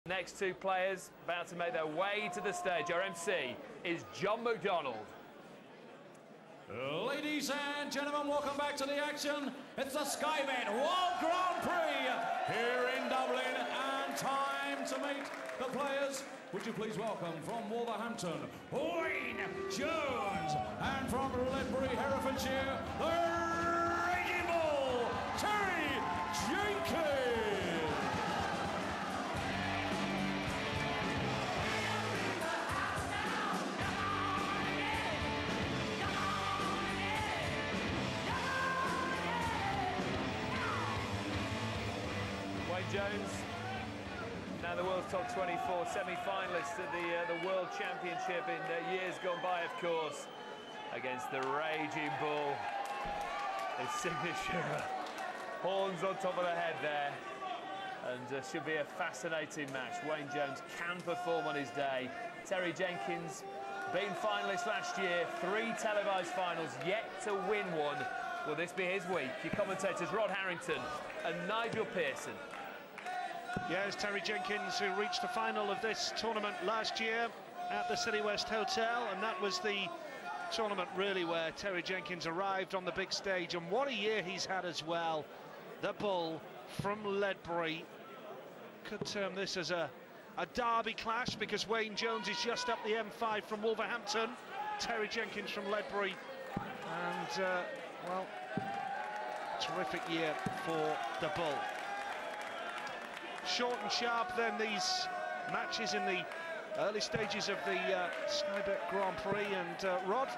Next two players about to make their way to the stage. Our MC is John McDonald. Ladies and gentlemen, welcome back to the action. It's the Skybet World Grand Prix here in Dublin, and time to meet the players. Would you please welcome from Wolverhampton, Wayne Jones, and from Ledbury, Herefordshire, the Raging Bull, Terry Jenkins. Wayne Jones, now the world's top 24 semi-finalist at the World Championship in years gone by, of course, against the Raging Bull. His signature horns on top of the head there, and should be a fascinating match. Wayne Jones can perform on his day. Terry Jenkins, being finalist last year, 3 televised finals, yet to win one. Will this be his week? Your commentators Rod Harrington and Nigel Pearson. Yes, Terry Jenkins, who reached the final of this tournament last year at the City West Hotel, and that was the tournament really where Terry Jenkins arrived on the big stage, and what a year he's had as well. The Bull from Ledbury. Could term this as a derby clash, because Wayne Jones is just up the M5 from Wolverhampton, Terry Jenkins from Ledbury, and well, terrific year for the Bull. Short and sharp then, these matches in the early stages of the Skybet Grand Prix. And Rod,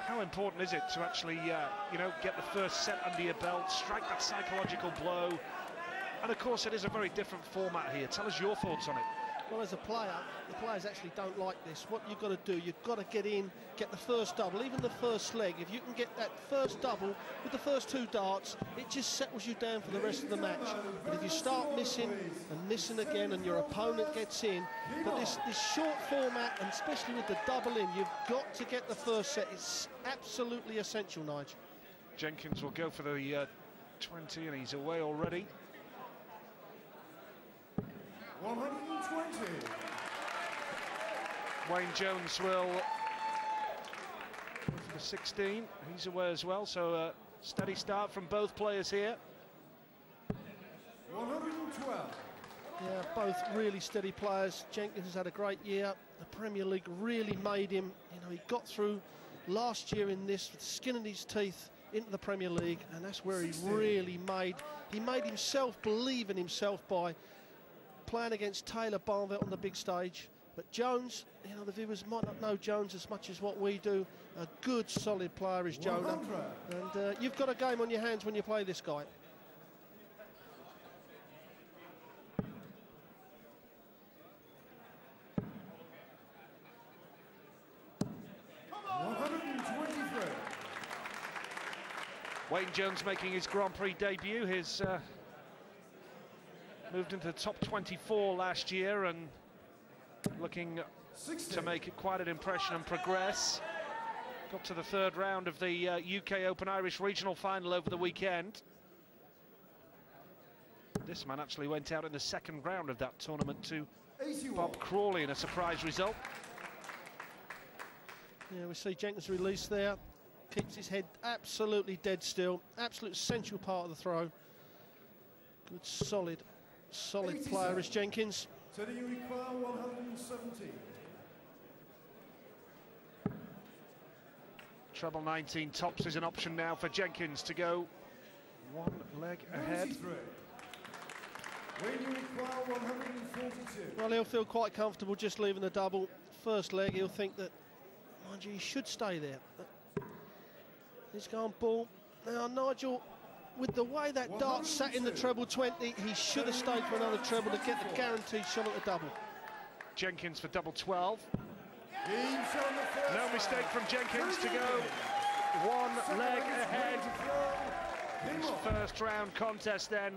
how important is it to actually you know, get the first set under your belt, strike that psychological blow? And of course it is a very different format here. Tell us your thoughts on it. Well, as a player, the players actually don't like this. What you've got to do, you've got to get in, get the first double, even the first leg. If you can get that first double with the first 2 darts, it just settles you down for the rest of the match. But if you start missing and missing again and your opponent gets in, but this short format, and especially with the double in, you've got to get the first set. It's absolutely essential, Nigel. Jenkins will go for the 20, and he's away already. 120. Wayne Jones will go for the 16. He's away as well, so a steady start from both players here. 112. Yeah, both really steady players. Jenkins has had a great year. The Premier League really made him. You know, he got through last year in this with the skin in his teeth into the Premier League, and that's where he really made himself believe in himself by playing against Taylor Barnvelt on the big stage. But Jones, you know, the viewers might not know Jones as much as what we do. A good, solid player is Jonah. And you've got a game on your hands when you play this guy. Wayne Jones making his Grand Prix debut. His moved into the top 24 last year and looking to make it quite an impression and progress. Got to the 3rd round of the UK Open Irish Regional Final over the weekend. This man actually went out in the 2nd round of that tournament to Bob Crawley in a surprise result. Yeah, we see Jenkins release there. Keeps his head absolutely dead still. Absolute essential part of the throw. Good, solid player is Jenkins. So do you require 170? Treble 19 tops is an option now for Jenkins to go 1 leg ahead. When you require 142. Well, he'll feel quite comfortable just leaving the double. First leg, he'll think that, mind you, he should stay there. He's gone ball. Now, Nigel, with the way that dart sat in the treble 20, he should have stayed for another treble to get the guaranteed shot at the double. Jenkins for double 12. No mistake from Jenkins to go 1 leg ahead. His first round contest then.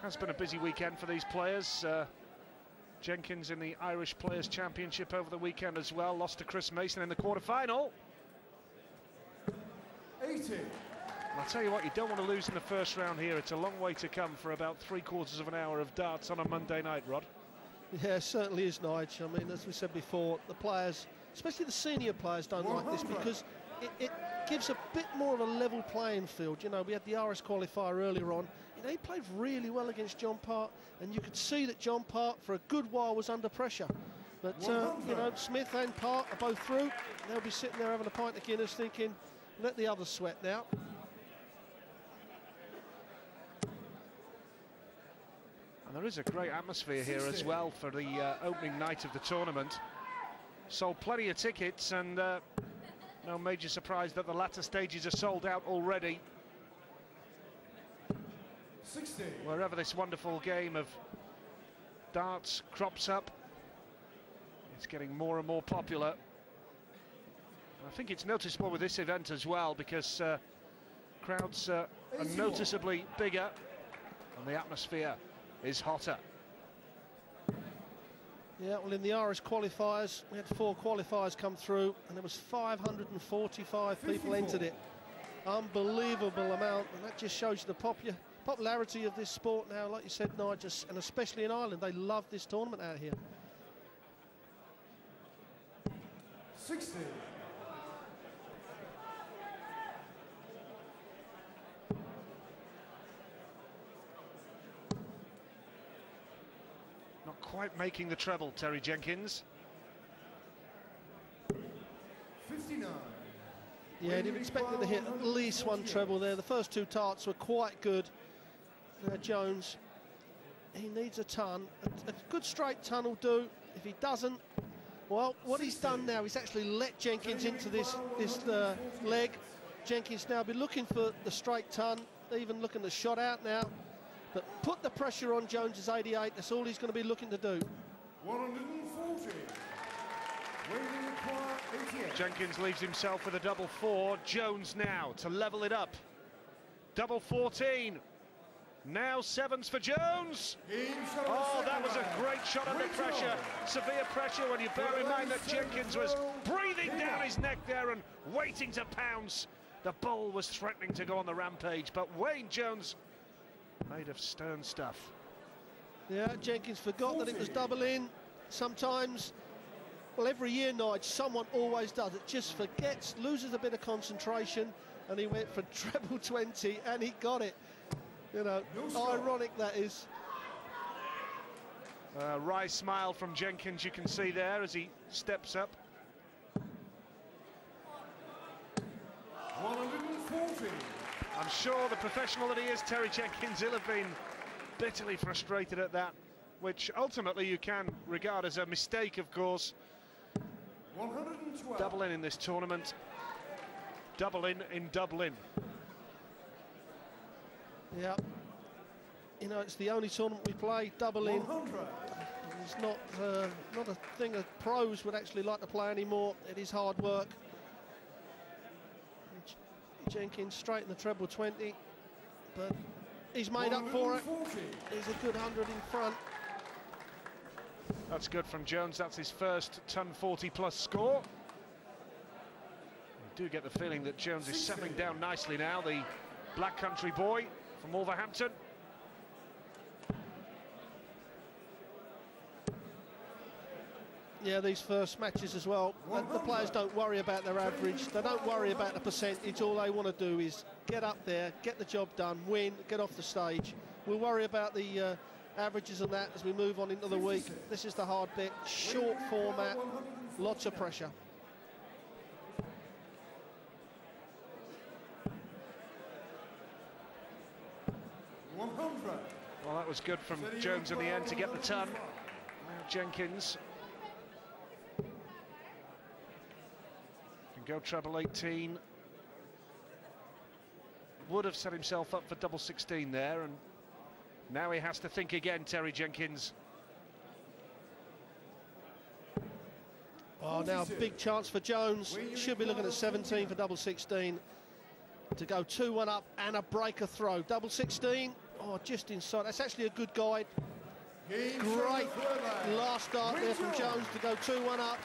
Has been a busy weekend for these players. Jenkins in the Irish Players' Championship over the weekend as well. Lost to Chris Mason in the quarter-final. 80. I'll tell you what, you don't want to lose in the first round here. It's a long way to come for about 3/4 of an hour of darts on a Monday night, Rod. Yeah, it certainly is, Nigel. I mean, as we said before, the players, especially the senior players, don't like this because it gives a bit more of a level playing field. You know, we had the RS qualifier earlier on. You know, he played really well against John Part, and you could see that John Part, for a good while, was under pressure. But, you know, Smith and Part are both through. They'll be sitting there having a pint of Guinness thinking, let the others sweat now. And there is a great atmosphere here as well for the opening night of the tournament. Sold plenty of tickets, and no major surprise that the latter stages are sold out already. 60. Wherever this wonderful game of darts crops up, it's getting more and more popular. And I think it's noticeable with this event as well, because crowds are noticeably bigger and the atmosphere is hotter. Yeah, well, in the RS qualifiers, we had 4 qualifiers come through, and there was 545 people entered it. Unbelievable amount, and that just shows you the popularity of this sport now. Like you said, Nigel, and especially in Ireland, they love this tournament out here. 60. Not quite making the treble, Terry Jenkins. 59. Yeah, he'd expected to hit at least 1 treble there. The first 2 tarts were quite good. Jones, he needs a ton. A good straight ton will do. If he doesn't, well, what he's done now, he's actually let Jenkins into this leg. Jenkins now be looking for the straight ton, even looking the shot out now. But put the pressure on Jones's 88. That's all he's going to be looking to do. 140. Waiting require 88. Jenkins leaves himself with a double 4. Jones now to level it up. Double 14. Now 7s for Jones. Oh, that was a great shot under pressure. Severe pressure when you bear in mind that Jenkins was breathing down his neck there and waiting to pounce. The bull was threatening to go on the rampage, but Wayne Jones made of stern stuff. Yeah, Jenkins forgot that it was double in. Sometimes, well, every year, Nigel, someone always does it. Just forgets, loses a bit of concentration, and he went for treble 20, and he got it. You know, ironic that is. Wry smile from Jenkins, you can see there as he steps up. 140. I'm sure the professional that he is, Terry Jenkins, he'll have been bitterly frustrated at that, which ultimately you can regard as a mistake, of course. 112. Double in this tournament. Double in Dublin. Yeah. You know, it's the only tournament we play double in. 100. It's not a thing that pros would actually like to play anymore. It is hard work. Jenkins straight in the treble 20, but he's made up for it. He's a good 100 in front. That's good from Jones. That's his first ton 40 plus score. You do get the feeling that Jones is settling down nicely now, the Black Country boy from Wolverhampton. Yeah, these first matches as well, the players don't worry about their average, they don't worry about the percentage. All they want to do is get up there, get the job done, win, get off the stage. We'll worry about the averages and that as we move on into the week. This is the hard bit, short format, lots of pressure. Well, that was good from Jones in the end to get the ton. Now Jenkins can go treble 18. Would have set himself up for double 16 there, and now he has to think again, Terry Jenkins. Oh, now a big chance for Jones. Should be looking at 17 for double 16 to go 2-1 up and a breaker throw. Double 16, oh, just inside. That's actually a good guide. Great last start there from Jones to go 2-1 up.